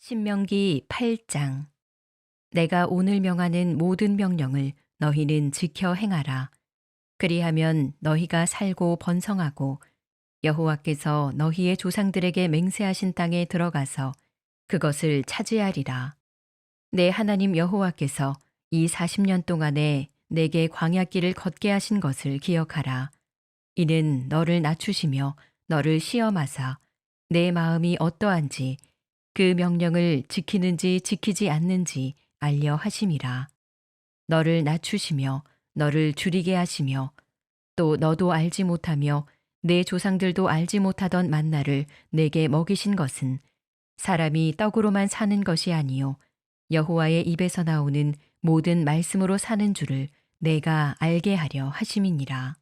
신명기 8장. 내가 오늘 명하는 모든 명령을 너희는 지켜 행하라. 그리하면 너희가 살고 번성하고 여호와께서 너희의 조상들에게 맹세하신 땅에 들어가서 그것을 차지하리라. 내 하나님 여호와께서 이 40년 동안에 내게 광야길을 걷게 하신 것을 기억하라. 이는 너를 낮추시며 너를 시험하사 내 마음이 어떠한지 그 명령을 지키는지 지키지 않는지 알려 하심이라. 너를 낮추시며 너를 줄이게 하시며 또 너도 알지 못하며 내 조상들도 알지 못하던 만나를 내게 먹이신 것은 사람이 떡으로만 사는 것이 아니요 여호와의 입에서 나오는 모든 말씀으로 사는 줄을 내가 알게 하려 하심이니라.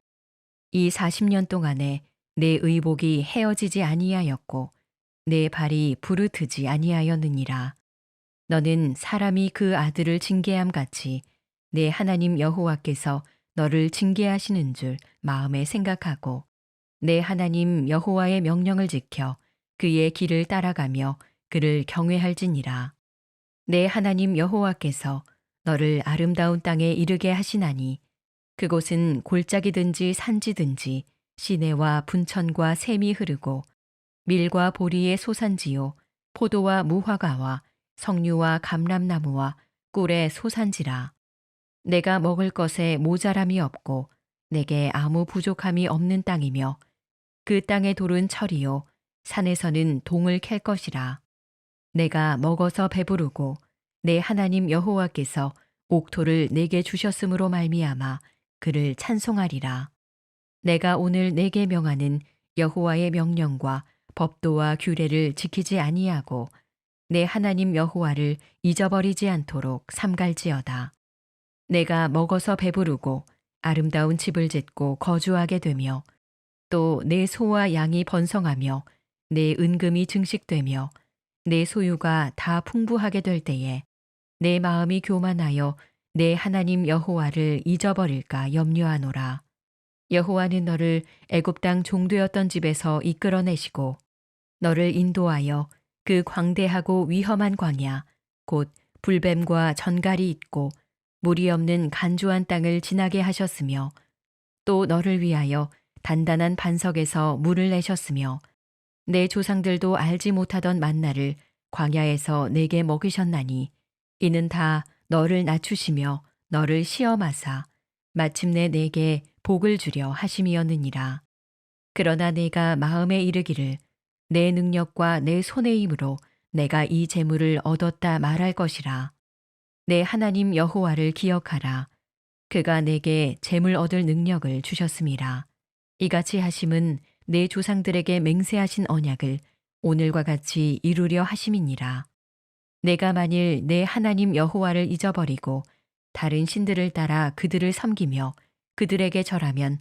이 40년 동안에 내 의복이 헤어지지 아니하였고 내 발이 부르트지 아니하였느니라. 너는 사람이 그 아들을 징계함 같이 내 하나님 여호와께서 너를 징계하시는 줄 마음에 생각하고 내 하나님 여호와의 명령을 지켜 그의 길을 따라가며 그를 경외할지니라. 내 하나님 여호와께서 너를 아름다운 땅에 이르게 하시나니 그곳은 골짜기든지 산지든지 시내와 분천과 샘이 흐르고 밀과 보리의 소산지요 포도와 무화과와 석류와 감람나무와 꿀의 소산지라. 내가 먹을 것에 모자람이 없고 내게 아무 부족함이 없는 땅이며 그 땅의 돌은 철이요 산에서는 동을 캘 것이라. 내가 먹어서 배부르고 내 하나님 여호와께서 옥토를 내게 주셨으므로 말미암아 그를 찬송하리라. 내가 오늘 내게 명하는 여호와의 명령과 법도와 규례를 지키지 아니하고 내 하나님 여호와를 잊어버리지 않도록 삼갈지어다. 내가 먹어서 배부르고 아름다운 집을 짓고 거주하게 되며 또 내 소와 양이 번성하며 내 은금이 증식되며 내 소유가 다 풍부하게 될 때에 내 마음이 교만하여 내 하나님 여호와를 잊어버릴까 염려하노라. 여호와는 너를 애굽 땅 종되었던 집에서 이끌어내시고 너를 인도하여 그 광대하고 위험한 광야 곧 불뱀과 전갈이 있고 물이 없는 간조한 땅을 지나게 하셨으며 또 너를 위하여 단단한 반석에서 물을 내셨으며 내 조상들도 알지 못하던 만나를 광야에서 내게 먹이셨나니 이는 다 너를 낮추시며 너를 시험하사 마침내 내게 복을 주려 하심이었느니라. 그러나 내가 마음에 이르기를 내 능력과 내 손의 힘으로 내가 이 재물을 얻었다 말할 것이라. 내 하나님 여호와를 기억하라. 그가 내게 재물 얻을 능력을 주셨음이라. 이같이 하심은 내 조상들에게 맹세하신 언약을 오늘과 같이 이루려 하심이니라. 내가 만일 내 하나님 여호와를 잊어버리고 다른 신들을 따라 그들을 섬기며 그들에게 절하면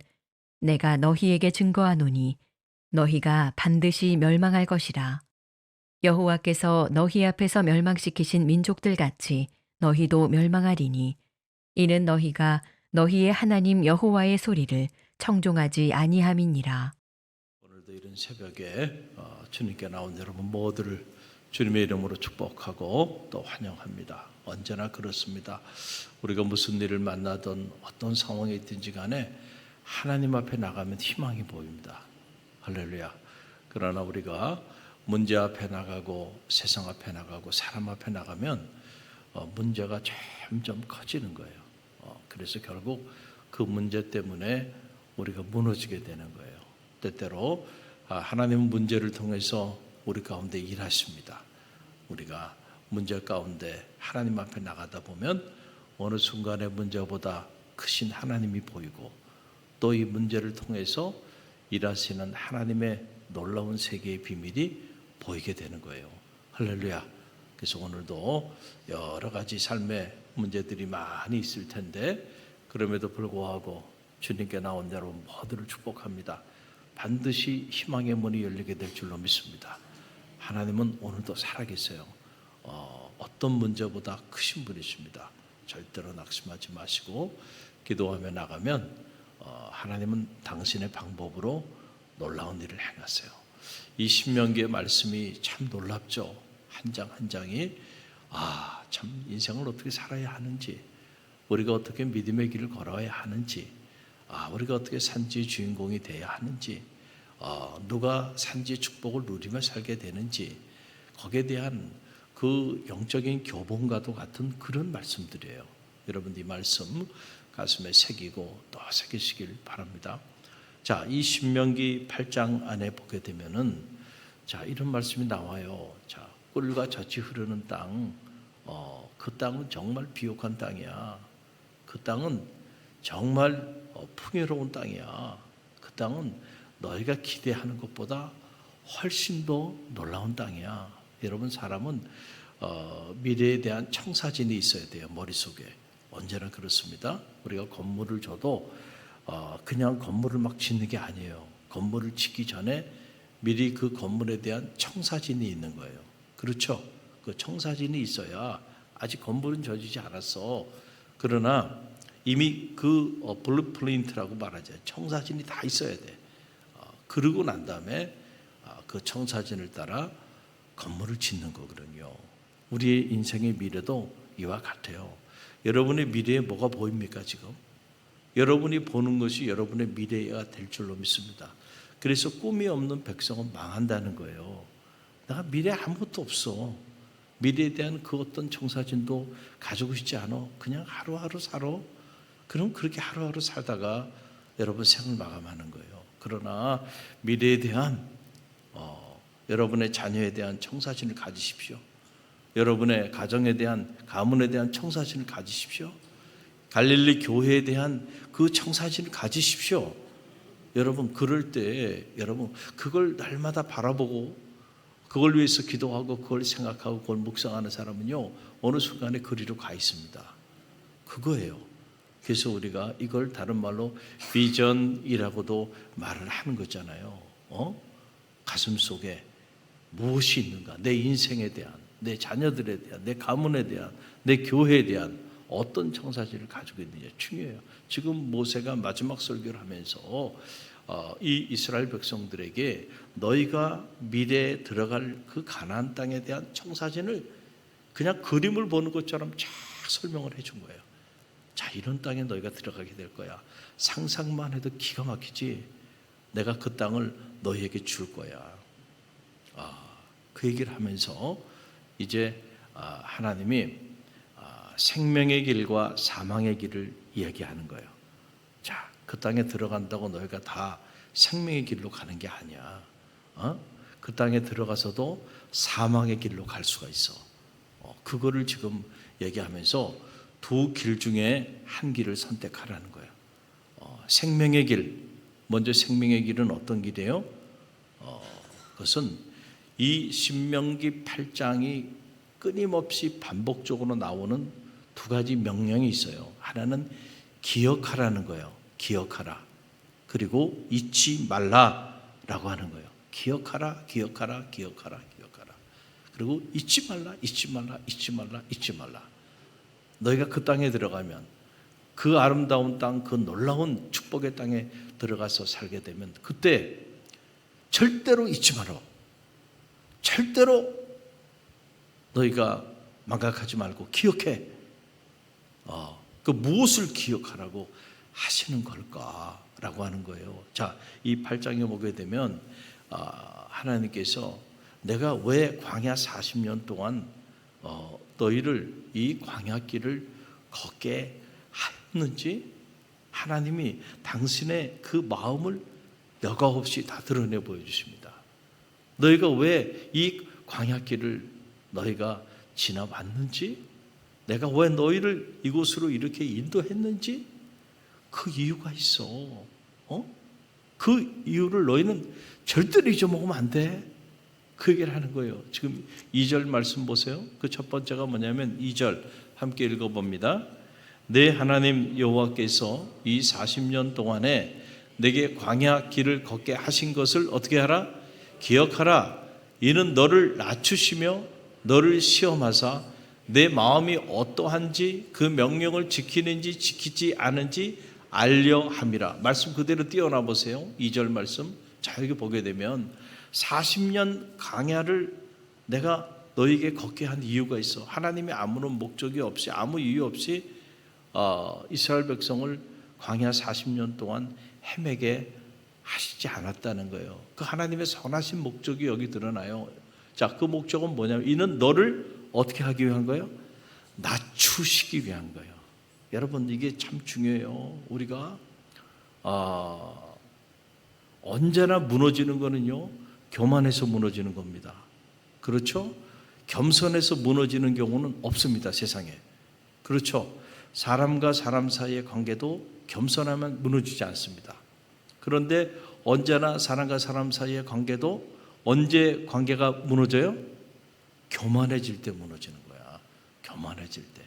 내가 너희에게 증거하노니 너희가 반드시 멸망할 것이라. 여호와께서 너희 앞에서 멸망시키신 민족들 같이 너희도 멸망하리니 이는 너희가 너희의 하나님 여호와의 소리를 청종하지 아니함이니라. 오늘도 이런 새벽에 주님께 나온 여러분 모두를 주님의 이름으로 축복하고 또 환영합니다. 언제나 그렇습니다. 우리가 무슨 일을 만나든 어떤 상황에 있든지 간에 하나님 앞에 나가면 희망이 보입니다. 할렐루야. 그러나 우리가 문제 앞에 나가고 세상 앞에 나가고 사람 앞에 나가면 문제가 점점 커지는 거예요. 그래서 결국 그 문제 때문에 우리가 무너지게 되는 거예요. 때때로 하나님은 문제를 통해서 우리 가운데 일하십니다. 우리가 문제 가운데 하나님 앞에 나가다 보면 어느 순간에 문제보다 크신 하나님이 보이고 또 이 문제를 통해서 일하시는 하나님의 놀라운 세계의 비밀이 보이게 되는 거예요. 할렐루야. 그래서 오늘도 여러 가지 삶의 문제들이 많이 있을 텐데 그럼에도 불구하고 주님께 나온 여러분 모두를 축복합니다. 반드시 희망의 문이 열리게 될 줄로 믿습니다. 하나님은 오늘도 살아계세요. 어떤 문제보다 크신 분이십니다. 절대로 낙심하지 마시고 기도하며 나가면 하나님은 당신의 방법으로 놀라운 일을 행하세요. 이 신명기의 말씀이 참 놀랍죠. 한 한 장 한 장이 참 인생을 어떻게 살아야 하는지, 우리가 어떻게 믿음의 길을 걸어야 하는지, 우리가 어떻게 산지의 주인공이 되어야 하는지, 누가 산지의 축복을 누리며 살게 되는지, 거기에 대한 그 영적인 교본과도 같은 그런 말씀들이에요. 여러분 이 말씀 가슴에 새기고 또 새기시길 바랍니다. 자, 이 신명기 8장 안에 보게 되면은 이런 말씀이 나와요. 자, 꿀과 젖이 흐르는 땅, 그 땅은 정말 비옥한 땅이야. 그 땅은 정말 풍요로운 땅이야. 그 땅은 너희가 기대하는 것보다 훨씬 더 놀라운 땅이야. 여러분, 사람은 미래에 대한 청사진이 있어야 돼요. 머릿속에. 언제나 그렇습니다. 우리가 건물을 줘도 그냥 건물을 막 짓는 게 아니에요. 건물을 짓기 전에 미리 그 건물에 대한 청사진이 있는 거예요. 그렇죠? 그 청사진이 있어야, 아직 건물은 져지지 않았어. 그러나 이미 그 블루프린트라고 말하죠. 청사진이 다 있어야 돼. 그러고 난 다음에 그 청사진을 따라 건물을 짓는 거거든요. 우리의 인생의 미래도 이와 같아요. 여러분의 미래에 뭐가 보입니까 지금? 여러분이 보는 것이 여러분의 미래가 될 줄로 믿습니다. 그래서 꿈이 없는 백성은 망한다는 거예요. 내가 미래에 아무것도 없어. 미래에 대한 그 어떤 청사진도 가지고 있지 않아. 그냥 하루하루 살아. 그럼 그렇게 하루하루 살다가 여러분 생을 마감하는 거예요. 그러나 미래에 대한 여러분의 자녀에 대한 청사진을 가지십시오. 여러분의 가정에 대한, 가문에 대한 청사진을 가지십시오. 갈릴리 교회에 대한 그 청사진을 가지십시오. 여러분, 그럴 때 여러분 그걸 날마다 바라보고 그걸 위해서 기도하고 그걸 생각하고 그걸 묵상하는 사람은요, 어느 순간에 그리로 가 있습니다. 그거예요. 그래서 우리가 이걸 다른 말로 비전이라고도 말을 하는 거잖아요. 가슴 속에 무엇이 있는가? 내 인생에 대한, 내 자녀들에 대한, 내 가문에 대한, 내 교회에 대한 어떤 청사진을 가지고 있느냐 중요해요. 지금 모세가 마지막 설교를 하면서 이 이스라엘 백성들에게 너희가 미래에 들어갈 그 가나안 땅에 대한 청사진을 그냥 그림을 보는 것처럼 쫙 설명을 해준 거예요. 자, 이런 땅에 너희가 들어가게 될 거야. 상상만 해도 기가 막히지. 내가 그 땅을 너희에게 줄 거야. 그 얘기를 하면서 이제 하나님이 생명의 길과 사망의 길을 이야기하는 거예요. 자, 그 땅에 들어간다고 너희가 다 생명의 길로 가는 게 아니야. 그 땅에 들어가서도 사망의 길로 갈 수가 있어. 그거를 지금 얘기하면서 두 길 중에 한 길을 선택하라는 거예요. 생명의 길, 먼저 생명의 길은 어떤 길이에요? 그것은 이 신명기 8장이 끊임없이 반복적으로 나오는 두 가지 명령이 있어요. 하나는 기억하라는 거예요. 기억하라. 그리고 잊지 말라라고 하는 거예요. 기억하라, 기억하라, 기억하라, 기억하라. 그리고 잊지 말라, 잊지 말라, 잊지 말라, 잊지 말라. 너희가 그 땅에 들어가면, 그 아름다운 땅, 그 놀라운 축복의 땅에 들어가서 살게 되면 그때 절대로 잊지 마라. 절대로 너희가 망각하지 말고 기억해. 그 무엇을 기억하라고 하시는 걸까라고 하는 거예요. 자, 이 8장에 보게 되면 하나님께서 내가 왜 광야 40년 동안 너희를 이 광야길을 걷게 하였는지 하나님이 당신의 그 마음을 여과 없이 다 드러내 보여주십니다. 너희가 왜 이 광야길을 너희가 지나왔는지, 내가 왜 너희를 이곳으로 이렇게 인도했는지 그 이유가 있어. 그 이유를 너희는 절대로 잊어먹으면 안 돼. 그 얘기를 하는 거예요. 지금 2절 말씀 보세요. 그 첫 번째가 뭐냐면 2절 함께 읽어봅니다. 내 하나님 여호와께서 이 40년 동안에 내게 광야 길을 걷게 하신 것을 어떻게 하라? 기억하라. 이는 너를 낮추시며 너를 시험하사 내 마음이 어떠한지 그 명령을 지키는지 지키지 않은지 알려 함이라. 말씀 그대로 띄어나 보세요. 2절 말씀. 자, 여기 보게 되면 40년 광야를 내가 너에게 걷게 한 이유가 있어. 하나님이 아무런 목적이 없이 아무 이유 없이 이스라엘 백성을 광야 40년 동안 헤매게 하시지 않았다는 거예요. 그 하나님의 선하신 목적이 여기 드러나요. 자, 그 목적은 뭐냐면 이는 너를 어떻게 하기 위한 거예요? 낮추시기 위한 거예요. 여러분 이게 참 중요해요. 우리가 언제나 무너지는 거는요, 교만해서 무너지는 겁니다. 그렇죠? 겸손해서 무너지는 경우는 없습니다, 세상에. 그렇죠? 사람과 사람 사이의 관계도 겸손하면 무너지지 않습니다. 그런데 언제나 사람과 사람 사이의 관계도 언제 관계가 무너져요? 교만해질 때 무너지는 거야. 교만해질 때.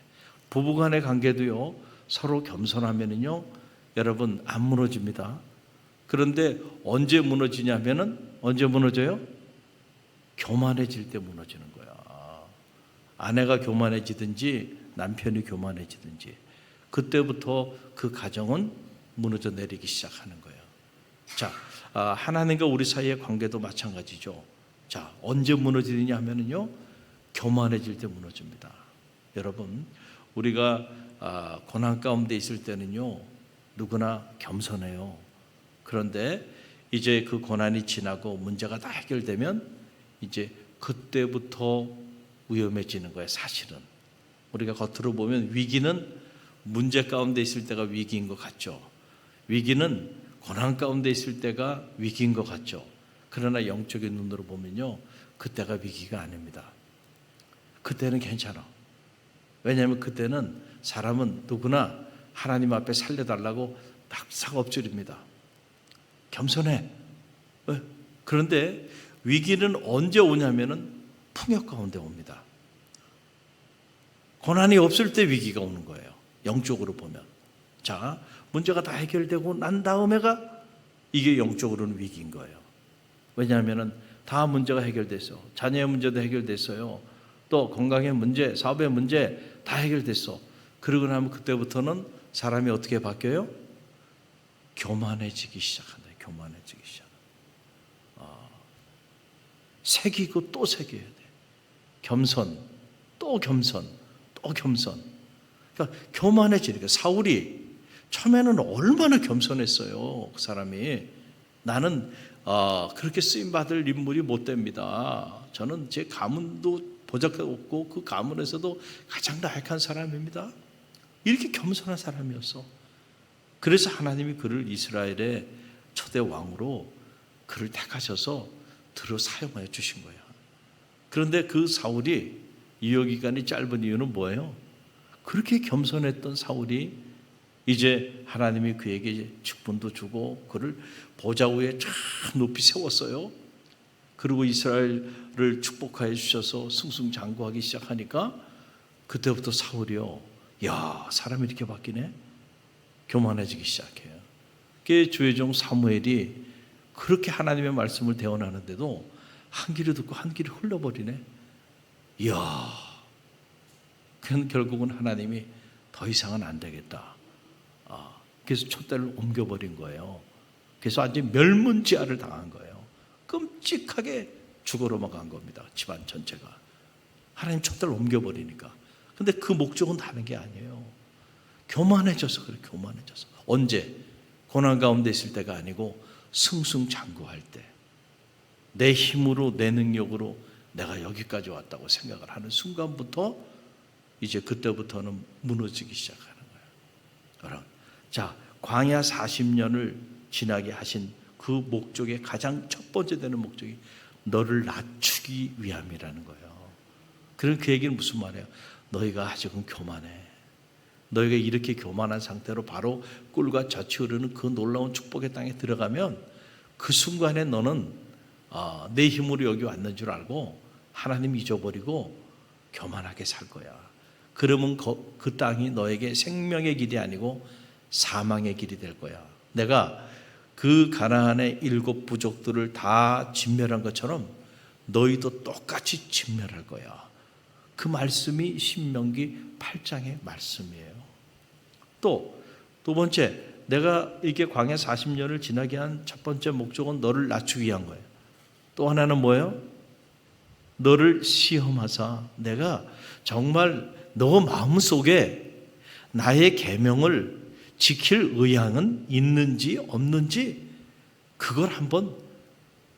부부간의 관계도요, 서로 겸손하면은요, 여러분 안 무너집니다. 그런데 언제 무너지냐면은 언제 무너져요? 교만해질 때 무너지는 거야. 아내가 교만해지든지 남편이 교만해지든지 그때부터 그 가정은 무너져 내리기 시작하는 거예요. 자, 하나님과 우리 사이의 관계도 마찬가지죠. 자, 언제 무너지느냐 하면은요, 교만해질 때 무너집니다. 여러분, 우리가 고난 가운데 있을 때는요, 누구나 겸손해요. 그런데 이제 그 고난이 지나고 문제가 다 해결되면 이제 그때부터 위험해지는 거예요, 사실은. 우리가 겉으로 보면 위기는 문제 가운데 있을 때가 위기인 것 같죠. 위기는 고난 가운데 있을 때가 위기인 것 같죠. 그러나 영적인 눈으로 보면요, 그때가 위기가 아닙니다. 그때는 괜찮아. 왜냐하면 그때는 사람은 누구나 하나님 앞에 살려달라고 낙사가 엎드립니다. 겸손해. 그런데 위기는 언제 오냐면은 풍요 가운데 옵니다. 고난이 없을 때 위기가 오는 거예요, 영적으로 보면. 자, 문제가 다 해결되고 난 다음에가 이게 영적으로는 위기인 거예요. 왜냐하면 다 문제가 해결됐어. 자녀의 문제도 해결됐어요. 또 건강의 문제, 사업의 문제 다 해결됐어. 그러고 나면 그때부터는 사람이 어떻게 바뀌어요? 교만해지기 시작한다. 교만해지기 시작. 새기고 또 새겨야 돼. 겸손, 또 겸손, 또 겸손. 그러니까 교만해지니까 사울이 처음에는 얼마나 겸손했어요. 그 사람이. 나는 그렇게 쓰임받을 인물이 못 됩니다. 저는 제 가문도 보잘것없고 그 가문에서도 가장 나약한 사람입니다. 이렇게 겸손한 사람이었어. 그래서 하나님이 그를 이스라엘의 초대 왕으로 그를 택하셔서 들어 사용하여 주신 거야. 그런데 그 사울이 유효 기간이 짧은 이유는 뭐예요? 그렇게 겸손했던 사울이 이제 하나님이 그에게 직분도 주고 그를 보좌 위에 쫙 높이 세웠어요. 그리고 이스라엘을 축복하여 주셔서 승승장구하기 시작하니까 그때부터 사울이요, 야, 사람이 이렇게 바뀌네? 교만해지기 시작해요. 그게 주의 종 사무엘이 그렇게 하나님의 말씀을 대언하는데도 한 귀를 듣고 한 귀를 흘러버리네. 이야, 결국은 하나님이 더 이상은 안 되겠다. 그래서 촛대를 옮겨버린 거예요. 그래서 완전히 멸문지화를 당한 거예요. 끔찍하게 죽어 넘어간 겁니다, 집안 전체가. 하나님 촛대를 옮겨버리니까. 근데 그 목적은 다른 게 아니에요. 교만해져서 그래, 교만해져서. 언제? 고난 가운데 있을 때가 아니고 승승장구할 때, 내 힘으로 내 능력으로 내가 여기까지 왔다고 생각을 하는 순간부터 이제 그때부터는 무너지기 시작하는 거예요. 자, 광야 40년을 지나게 하신 그 목적의 가장 첫 번째 되는 목적이 너를 낮추기 위함이라는 거예요. 그럼 그 얘기는 무슨 말이에요? 너희가 아직은 교만해. 너희가 이렇게 교만한 상태로 바로 꿀과 젖이 흐르는 그 놀라운 축복의 땅에 들어가면 그 순간에 너는 내 힘으로 여기 왔는 줄 알고 하나님 잊어버리고 교만하게 살 거야. 그러면 그 땅이 너에게 생명의 길이 아니고 사망의 길이 될 거야. 내가 그 가나안의 7 부족들을 다 진멸한 것처럼 너희도 똑같이 진멸할 거야. 그 말씀이 신명기 8장의 말씀이에요. 또 두 번째, 내가 이렇게 광야 40년을 지나게 한 첫 번째 목적은 너를 낮추기 위한 거예요. 또 하나는 뭐예요? 너를 시험하사 내가 정말 너 마음속에 나의 계명을 지킬 의향은 있는지 없는지 그걸 한번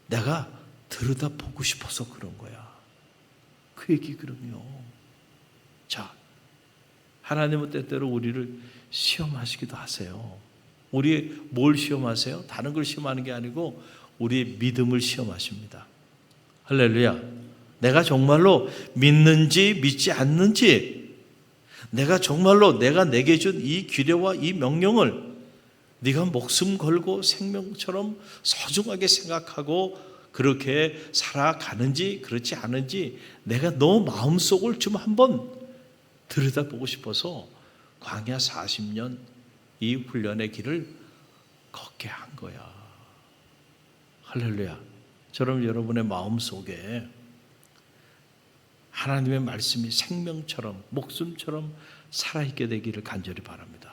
내가 들여다보고 싶어서 그런 거야. 그 얘기 그럼요. 자, 하나님은 때때로 우리를 시험하시기도 하세요. 우리 뭘 시험하세요? 다른 걸 시험하는 게 아니고 우리의 믿음을 시험하십니다. 할렐루야. 내가 정말로 믿는지 믿지 않는지, 내가 정말로 내가 내게 준 이 규례와 이 명령을 네가 목숨 걸고 생명처럼 소중하게 생각하고 그렇게 살아가는지 그렇지 않은지 내가 너 마음속을 좀 한번 들여다보고 싶어서 광야 40년 이 훈련의 길을 걷게 한 거야. 할렐루야. 저럼 여러분의 마음속에 하나님의 말씀이 생명처럼 목숨처럼 살아있게 되기를 간절히 바랍니다.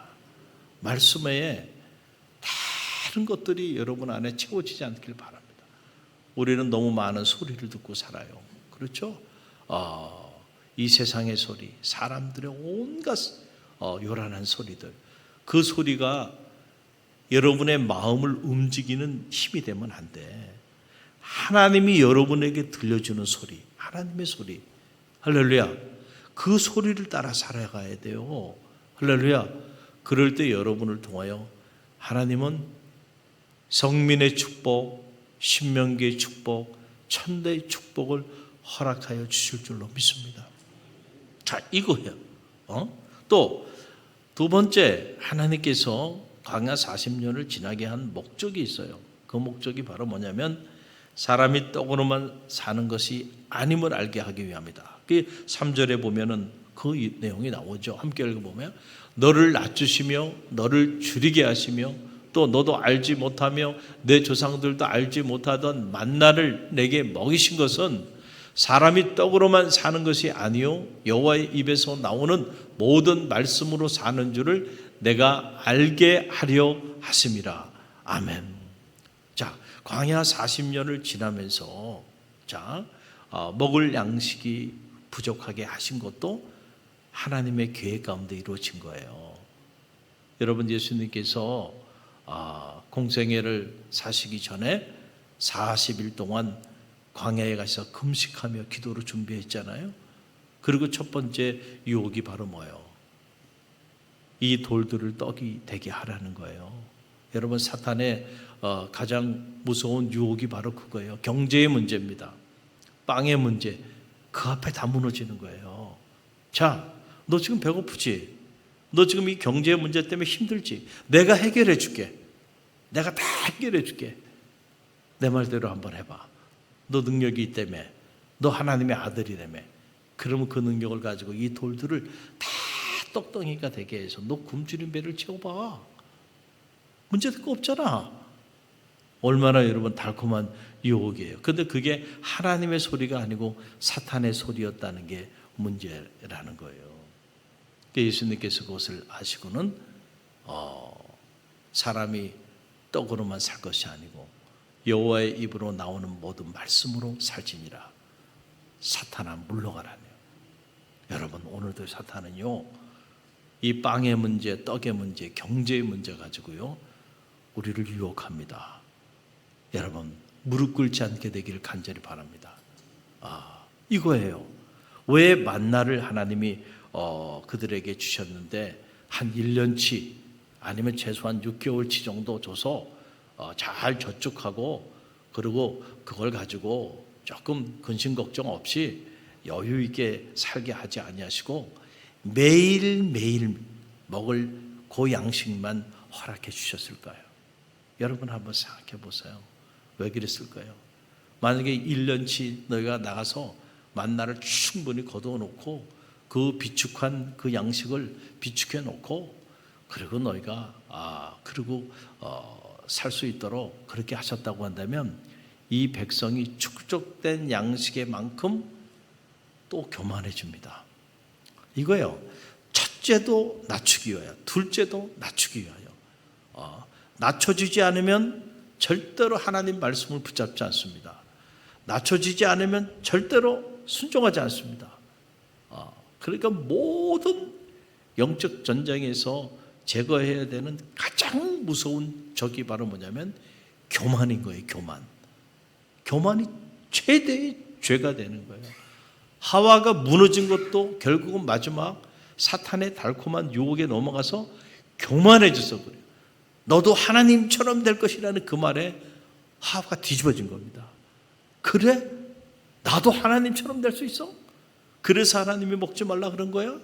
말씀 외에 다른 것들이 여러분 안에 채워지지 않길 바랍니다. 우리는 너무 많은 소리를 듣고 살아요. 그렇죠? 이 세상의 소리, 사람들의 온갖 요란한 소리들, 그 소리가 여러분의 마음을 움직이는 힘이 되면 안 돼. 하나님이 여러분에게 들려주는 소리, 하나님의 소리, 할렐루야. 그 소리를 따라 살아가야 돼요. 할렐루야. 그럴 때 여러분을 통하여 하나님은 성민의 축복, 신명기의 축복, 천대의 축복을 허락하여 주실 줄로 믿습니다. 자, 이거예요. 또 두 번째, 하나님께서 광야 40년을 지나게 한 목적이 있어요. 그 목적이 바로 뭐냐면 사람이 떡으로만 사는 것이 아님을 알게 하기 위함이다. 그 3절에 보면은 그 내용이 나오죠. 함께 읽어보면 너를 낮추시며 너를 줄이게 하시며 또 너도 알지 못하며 내 조상들도 알지 못하던 만나를 내게 먹이신 것은 사람이 떡으로만 사는 것이 아니요 여호와의 입에서 나오는 모든 말씀으로 사는 줄을 내가 알게 하려 하심이라. 아멘. 자, 광야 40년을 지나면서 먹을 양식이 부족하게 하신 것도 하나님의 계획 가운데 이루어진 거예요. 여러분, 예수님께서 공생애를 사시기 전에 40일 동안 광야에 가서 금식하며 기도를 준비했잖아요. 그리고 첫 번째 유혹이 바로 뭐예요? 이 돌들을 떡이 되게 하라는 거예요. 여러분, 사탄의 가장 무서운 유혹이 바로 그거예요. 경제의 문제입니다. 빵의 문제. 그 앞에 다 무너지는 거예요. 자, 너 지금 배고프지? 너 지금 이 경제의 문제 때문에 힘들지? 내가 해결해 줄게. 내가 다 해결해 줄게. 내 말대로 한번 해봐. 너 능력이 있다며. 너 하나님의 아들이라며. 그러면 그 능력을 가지고 이 돌들을 다 떡덩이가 되게 해서 너 굶주린 배를 채워봐. 문제될 거 없잖아. 얼마나 여러분 달콤한 유혹이에요. 그런데 그게 하나님의 소리가 아니고 사탄의 소리였다는 게 문제라는 거예요. 예수님께서 그것을 아시고는 사람이 떡으로만 살 것이 아니고 여호와의 입으로 나오는 모든 말씀으로 살지니라. 사탄아 물러가라네요. 여러분, 오늘도 사탄은요 이 빵의 문제, 떡의 문제, 경제의 문제 가지고요 우리를 유혹합니다. 여러분, 무릎 꿇지 않게 되기를 간절히 바랍니다. 이거예요. 왜 만나를 하나님이 그들에게 주셨는데 한 1년치 아니면 최소한 6개월치 정도 줘서 잘 저축하고 그리고 그걸 가지고 조금 근심 걱정 없이 여유 있게 살게 하지 아니하시고 매일매일 먹을 그 양식만 허락해 주셨을까요? 여러분 한번 생각해 보세요. 왜 그랬을까요? 만약에 1년치 너희가 나가서 만나를 충분히 거두어 놓고 그 비축한 그 양식을 비축해 놓고 그리고 너희가 그리고 살 수 있도록 그렇게 하셨다고 한다면 이 백성이 축적된 양식의 만큼 또 교만해집니다. 이거예요. 첫째도 낮추기 위하여, 둘째도 낮추기 위하여. 낮춰지지 않으면 절대로 하나님 말씀을 붙잡지 않습니다. 낮춰지지 않으면 절대로 순종하지 않습니다. 그러니까 모든 영적 전쟁에서 제거해야 되는 가장 무서운 적이 바로 뭐냐면 교만인 거예요. 교만이 최대의 죄가 되는 거예요. 하와가 무너진 것도 결국은 마지막 사탄의 달콤한 유혹에 넘어가서 교만해져서 그래요. 너도 하나님처럼 될 것이라는 그 말에 하와가 뒤집어진 겁니다. 그래? 나도 하나님처럼 될 수 있어? 그래서 하나님이 먹지 말라 그런 거야?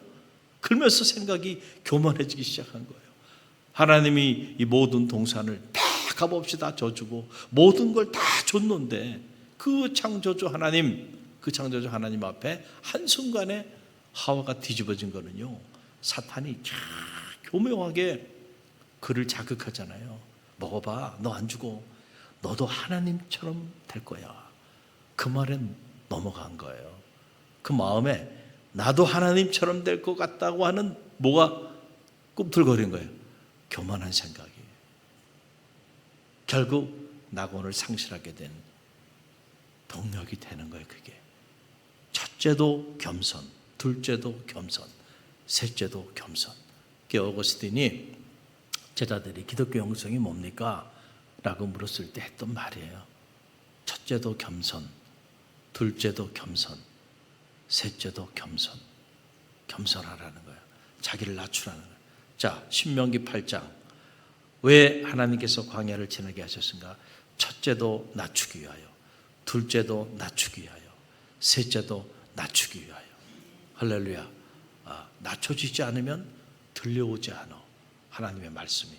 그러면서 생각이 교만해지기 시작한 거예요. 하나님이 이 모든 동산을 다 값없이 다 져주고 모든 걸 다 줬는데 그 창조주 하나님 앞에 한순간에 하와가 뒤집어진 거는요, 사탄이 교묘하게 그를 자극하잖아요. 먹어봐, 너 안 죽어. 너도 하나님처럼 될 거야. 그 말엔 넘어간 거예요. 그 마음에 나도 하나님처럼 될 것 같다고 하는 뭐가 꿈틀거린 거예요. 교만한 생각이. 결국 낙원을 상실하게 된 동력이 되는 거예요. 그게 첫째도 겸손, 둘째도 겸손, 셋째도 겸손. 어거스틴이 제자들이 기독교 영성이 뭡니까? 라고 물었을 때 했던 말이에요. 첫째도 겸손, 둘째도 겸손, 셋째도 겸손. 겸손하라는 거예요. 자기를 낮추라는 거예요. 자, 신명기 8장. 왜 하나님께서 광야를 지나게 하셨는가? 첫째도 낮추기 위하여, 둘째도 낮추기 위하여, 셋째도 낮추기 위하여. 할렐루야. 낮춰지지 않으면 들려오지 않아. 하나님의 말씀이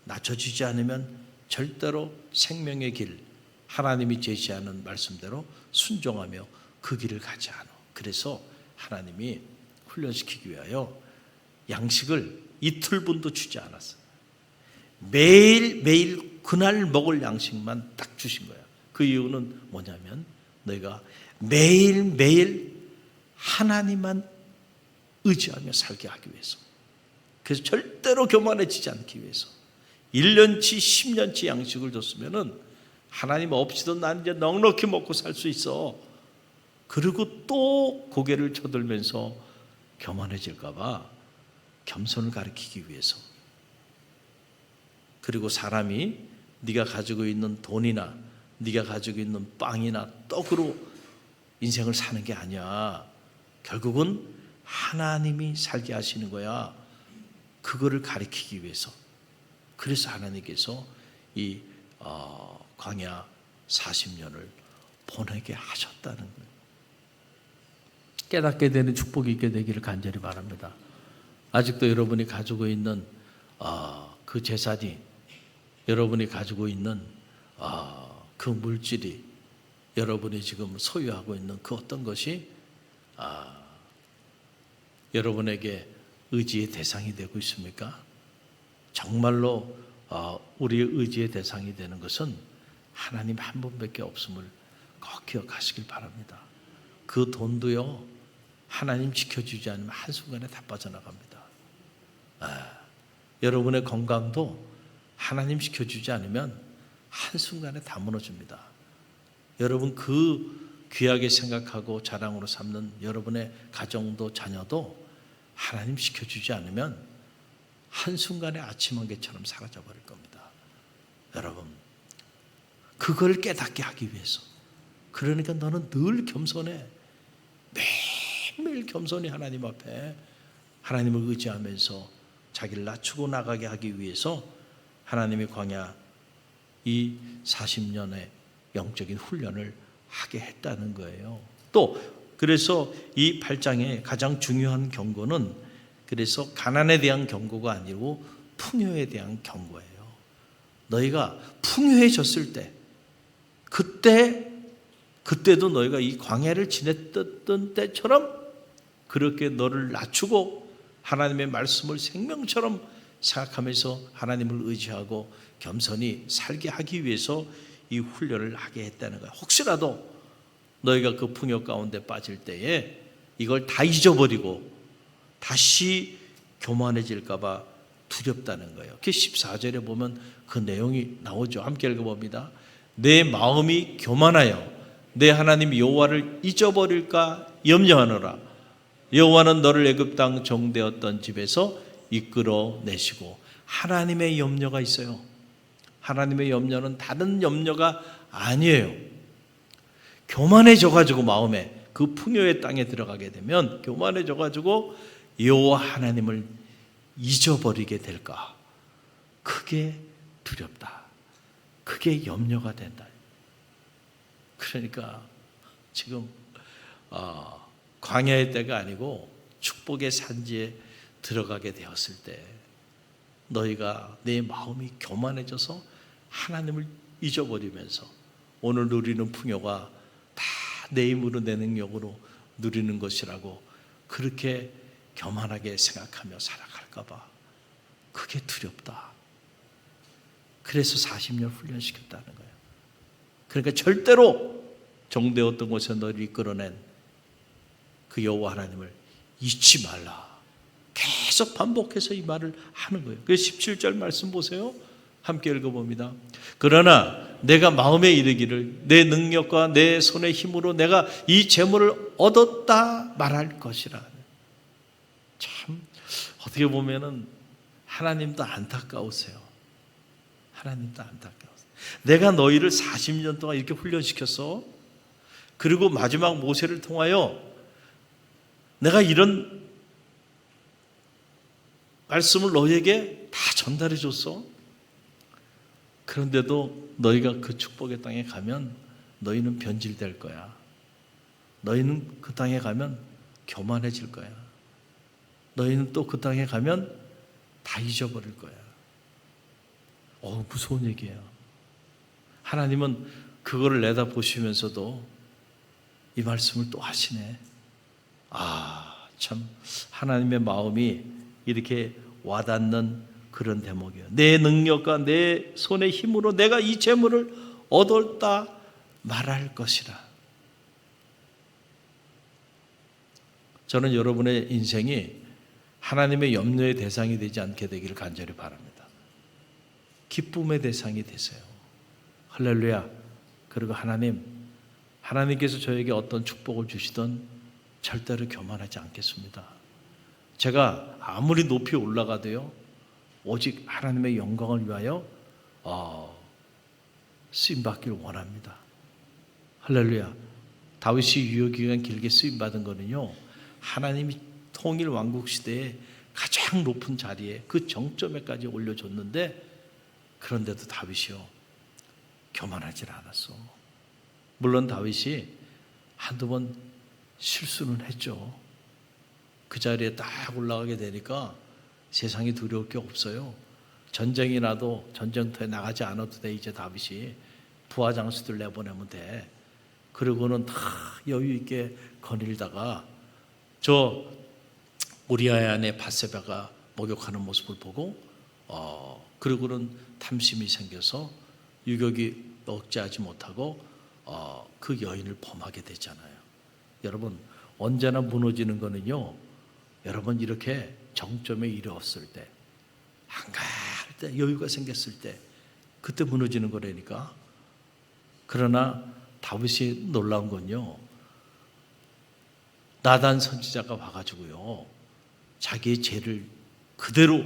낮춰지지 않으면 절대로 생명의 길, 하나님이 제시하는 말씀대로 순종하며 그 길을 가지 않아. 그래서 하나님이 훈련시키기 위하여 양식을 이틀분도 주지 않았어요. 매일 그날 먹을 양식만 딱 주신 거야. 그 이유는 뭐냐면 너희가 매일 하나님만 의지하며 살게 하기 위해서. 그래서 절대로 교만해지지 않기 위해서 1년치 10년치 양식을 줬으면은 하나님 없이도 난 이제 넉넉히 먹고 살 수 있어. 그리고 또 고개를 쳐들면서 교만해질까 봐 겸손을 가르치기 위해서. 그리고 사람이 네가 가지고 있는 돈이나 네가 가지고 있는 빵이나 떡으로 인생을 사는 게 아니야. 결국은 하나님이 살게 하시는 거야. 그거를 가르치기 위해서. 그래서 하나님께서 이 광야 40년을 보내게 하셨다는 거예요. 깨닫게 되는 축복이 있게 되기를 간절히 바랍니다. 아직도 여러분이 가지고 있는 그 재산이, 여러분이 가지고 있는 그 물질이, 여러분이 지금 소유하고 있는 그 어떤 것이 여러분에게 의지의 대상이 되고 있습니까? 정말로 우리의 의지의 대상이 되는 것은 하나님 한 분밖에 없음을 꼭 기억하시길 바랍니다. 그 돈도요, 하나님 지켜주지 않으면 한순간에 다 빠져나갑니다. 여러분의 건강도 하나님 지켜주지 않으면 한순간에 다 무너집니다. 여러분 그 귀하게 생각하고 자랑으로 삼는 여러분의 가정도 자녀도 하나님 지켜주지 않으면 한순간에 아침 안개처럼 사라져버릴 겁니다. 여러분, 그걸 깨닫게 하기 위해서. 그러니까 너는 늘 겸손해. 매일매일 겸손히 하나님 앞에 하나님을 의지하면서 자기를 낮추고 나가게 하기 위해서 하나님의 광야 이 40년의 영적인 훈련을 하게 했다는 거예요. 또 그래서 이 8장의 가장 중요한 경고는 그래서 가난에 대한 경고가 아니고 풍요에 대한 경고예요. 너희가 풍요해졌을 때 그때도 너희가 이 광야를 지냈던 때처럼 그렇게 너를 낮추고 하나님의 말씀을 생명처럼 생각하면서 하나님을 의지하고 겸손히 살게 하기 위해서 이 훈련을 하게 했다는 거예요. 혹시라도 너희가 그 풍요 가운데 빠질 때에 이걸 다 잊어버리고 다시 교만해질까 봐 두렵다는 거예요. 그 14절에 보면 그 내용이 나오죠. 함께 읽어봅니다. 내 마음이 교만하여 내 하나님 여호와를 잊어버릴까 염려하노라. 여호와는 너를 애굽 땅 종되었던 집에서 이끌어내시고. 하나님의 염려가 있어요. 하나님의 염려는 다른 염려가 아니에요. 교만해져가지고 마음에 그 풍요의 땅에 들어가게 되면 교만해져가지고 여호와 하나님을 잊어버리게 될까. 그게 두렵다. 그게 염려가 된다. 그러니까 지금 광야의 때가 아니고 축복의 산지에 들어가게 되었을 때 너희가 내 마음이 교만해져서 하나님을 잊어버리면서 오늘 누리는 풍요가 다 내 힘으로 내 능력으로 누리는 것이라고 그렇게 교만하게 생각하며 살아갈까 봐. 그게 두렵다. 그래서 40년 훈련시켰다는 거예요. 그러니까 절대로 종되었던 곳에 너를 이끌어낸 그 여호와 하나님을 잊지 말라. 계속 반복해서 이 말을 하는 거예요. 그래서 17절 말씀 보세요. 함께 읽어봅니다. 그러나 내가 마음에 이르기를 내 능력과 내 손의 힘으로 내가 이 재물을 얻었다 말할 것이라. 참 어떻게 보면은 하나님도 안타까우세요. 하나님도 안타까우세요. 내가 너희를 40년 동안 이렇게 훈련시켰어. 그리고 마지막 모세를 통하여 내가 이런 말씀을 너희에게 다 전달해 줬어. 그런데도 너희가 그 축복의 땅에 가면 너희는 변질될 거야. 너희는 그 땅에 가면 교만해질 거야. 너희는 또 그 땅에 가면 다 잊어버릴 거야. 무서운 얘기예요. 하나님은 그거를 내다보시면서도 이 말씀을 또 하시네. 참 하나님의 마음이 이렇게 와닿는 그런 대목이에요. 내 능력과 내 손의 힘으로 내가 이 재물을 얻었다 말할 것이라. 저는 여러분의 인생이 하나님의 염려의 대상이 되지 않게 되기를 간절히 바랍니다. 기쁨의 대상이 되세요. 할렐루야. 그리고 하나님께서 저에게 어떤 축복을 주시든 절대로 교만하지 않겠습니다. 제가 아무리 높이 올라가도요, 오직 하나님의 영광을 위하여 쓰임받기를 원합니다. 할렐루야. 다윗이 유효기간 길게 쓰임받은 거는요, 하나님이 통일 왕국 시대에 가장 높은 자리에 그 정점에까지 올려줬는데, 그런데도 다윗이요 교만하지 않았어. 물론 다윗이 한두 번 실수는 했죠. 그 자리에 딱 올라가게 되니까 세상이 두려울 게 없어요. 전쟁이 나도 전쟁터에 나가지 않아도 돼. 이제 다윗이 부하 장수들 내보내면 돼. 그리고는 다 여유 있게 거닐다가 저 우리아의 아내 밧세바가 목욕하는 모습을 보고 그리고는 탐심이 생겨서 유격이 억제하지 못하고 그 여인을 범하게 되잖아요. 여러분, 언제나 무너지는 거는요, 여러분 이렇게 정점에 이르렀을 때, 한가할 때, 여유가 생겼을 때, 그때 무너지는 거라니까. 그러나 다윗이 놀라운 건요, 나단 선지자가 와가지고요, 자기의 죄를 그대로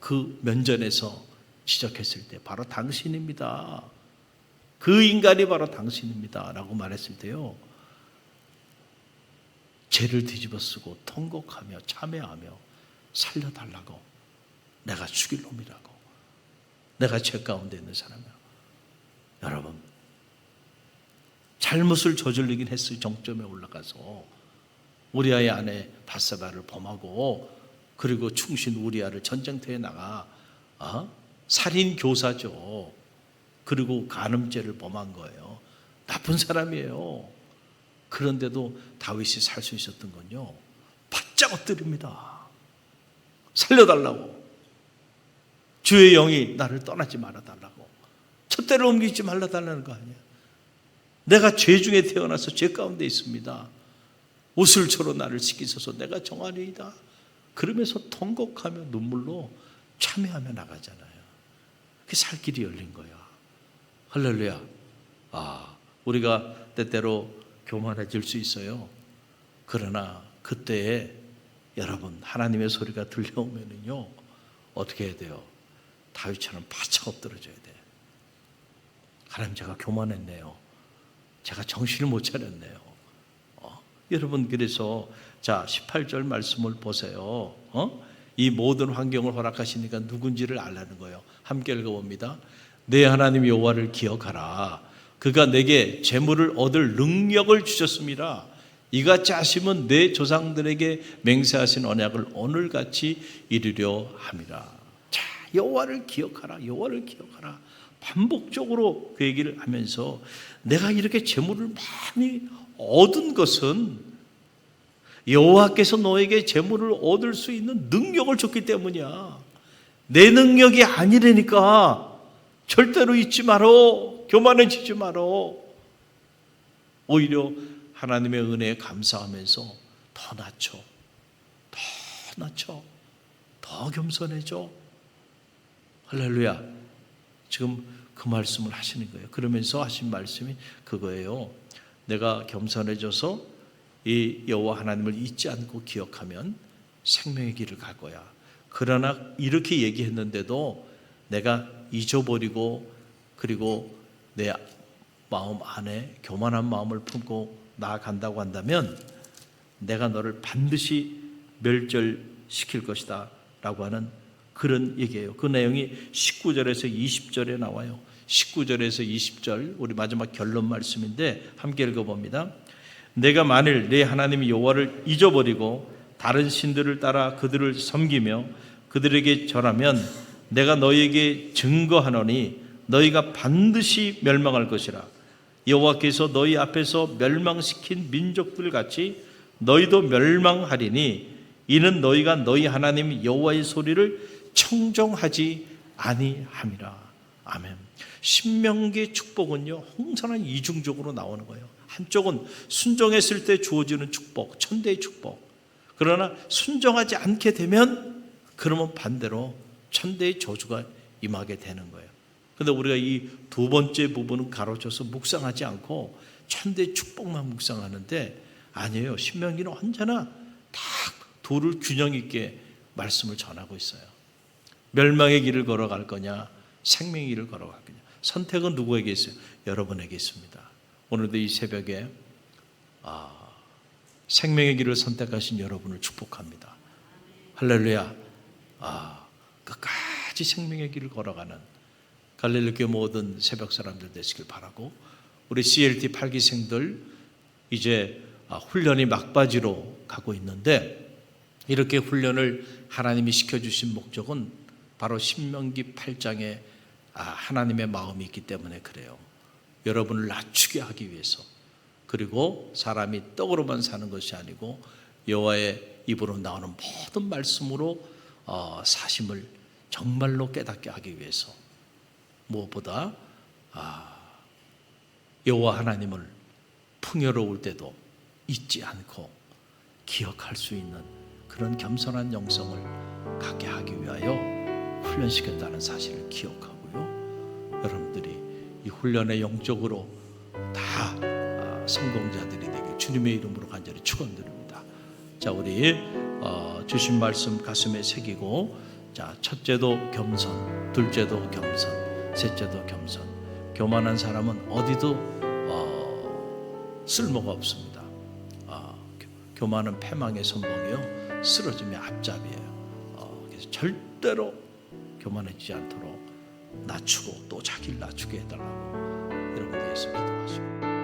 그 면전에서 지적했을 때, 바로 당신입니다. 그 인간이 바로 당신입니다. 라고 말했을 때요, 죄를 뒤집어 쓰고 통곡하며 참회하며 살려달라고, 내가 죽일 놈이라고, 내가 죄 가운데 있는 사람이야. 여러분, 잘못을 저질르긴 했어요. 정점에 올라가서 우리아의 아내 밧세바를 범하고, 그리고 충신 우리아를 전쟁터에 나가 살인 교사죠. 그리고 간음죄를 범한 거예요. 나쁜 사람이에요. 그런데도 다윗이 살 수 있었던 건요, 바짝 엎드립니다. 살려달라고. 주의 영이 나를 떠나지 말아달라고. 촛대를 옮기지 말아달라는 거 아니에요. 내가 죄 중에 태어나서 죄 가운데 있습니다. 우슬초로 나를 씻기소서. 내가 정하리이다. 그러면서 통곡하며 눈물로 참회하며 나가잖아요. 그게 살 길이 열린 거야. 할렐루야. 우리가 때때로 교만해질 수 있어요. 그러나 그때에 여러분 하나님의 소리가 들려오면은요 어떻게 해야 돼요? 다윗처럼 바짝 엎드러져야 돼. 하나님, 제가 교만했네요. 제가 정신을 못 차렸네요. 여러분, 그래서 자 18절 말씀을 보세요. 이 모든 환경을 허락하시니까 누군지를 알라는 거예요. 함께 읽어봅니다. 내 하나님 여호와를 기억하라. 그가 내게 재물을 얻을 능력을 주셨습니다. 이같이 하시면 내 조상들에게 맹세하신 언약을 오늘같이 이루려 함이라. 자, 여호와를 기억하라. 여호와를 기억하라. 반복적으로 그 얘기를 하면서 내가 이렇게 재물을 많이 얻은 것은 여호와께서 너에게 재물을 얻을 수 있는 능력을 줬기 때문이야. 내 능력이 아니라니까 절대로 잊지 마라. 교만해지지 마라. 오히려 하나님의 은혜에 감사하면서 더 낮춰, 더 낮춰, 더 겸손해져. 할렐루야. 지금 그 말씀을 하시는 거예요. 그러면서 하신 말씀이 그거예요. 내가 겸손해져서 이 여호와 하나님을 잊지 않고 기억하면 생명의 길을 갈 거야. 그러나 이렇게 얘기했는데도 내가 잊어버리고 그리고 내 마음 안에 교만한 마음을 품고 나아간다고 한다면 내가 너를 반드시 멸절시킬 것이다 라고 하는 그런 얘기예요. 그 내용이 19절에서 20절에 나와요. 19절에서 20절 우리 마지막 결론 말씀인데 함께 읽어봅니다. 내가 만일 내 하나님 여호와를 잊어버리고 다른 신들을 따라 그들을 섬기며 그들에게 절하면 내가 너희에게 증거하노니 너희가 반드시 멸망할 것이라. 여호와께서 너희 앞에서 멸망시킨 민족들 같이 너희도 멸망하리니 이는 너희가 너희 하나님 여호와의 소리를 청종하지 아니함이라. 아멘. 신명기의 축복은요 항상 이중적으로 나오는 거예요. 한쪽은 순종했을 때 주어지는 축복, 천대의 축복. 그러나 순종하지 않게 되면 그러면 반대로 천대의 저주가 임하게 되는 거예요. 그런데 우리가 이 두 번째 부분은 가로쳐서 묵상하지 않고 천대의 축복만 묵상하는데 아니에요. 신명기는 언제나 딱 둘을 균형 있게 말씀을 전하고 있어요. 멸망의 길을 걸어갈 거냐, 생명의 길을 걸어갈 거냐. 선택은 누구에게 있어요? 여러분에게 있습니다. 오늘도 이 새벽에 생명의 길을 선택하신 여러분을 축복합니다. 할렐루야. 끝까지 생명의 길을 걸어가는 갈릴리교회 모든 새벽 사람들 되시길 바라고, 우리 CLT 8기생들 이제 훈련이 막바지로 가고 있는데 이렇게 훈련을 하나님이 시켜주신 목적은 바로 신명기 8장에 하나님의 마음이 있기 때문에 그래요. 여러분을 낮추게 하기 위해서. 그리고 사람이 떡으로만 사는 것이 아니고 여호와의 입으로 나오는 모든 말씀으로 사심을 정말로 깨닫게 하기 위해서 무엇보다 여호와 하나님을 풍요로울 때도 잊지 않고 기억할 수 있는 그런 겸손한 영성을 갖게 하기 위하여 훈련시켰다는 사실을 기억하고요. 여러분들이 이 훈련에 영적으로 다 성공자들이 되길 주님의 이름으로 간절히 축원드립니다. 자, 우리 주신 말씀 가슴에 새기고, 자, 첫째도 겸손, 둘째도 겸손, 셋째도 겸손. 교만한 사람은 어디도 쓸모가 없습니다. 교만은 패망의 선봉이요, 쓰러짐의 앞잡이에요. 그래서 절대로 교만해지지 않도록 낮추고 또 자기를 낮추게 해달라고 여러분께 예수 기도하십니다.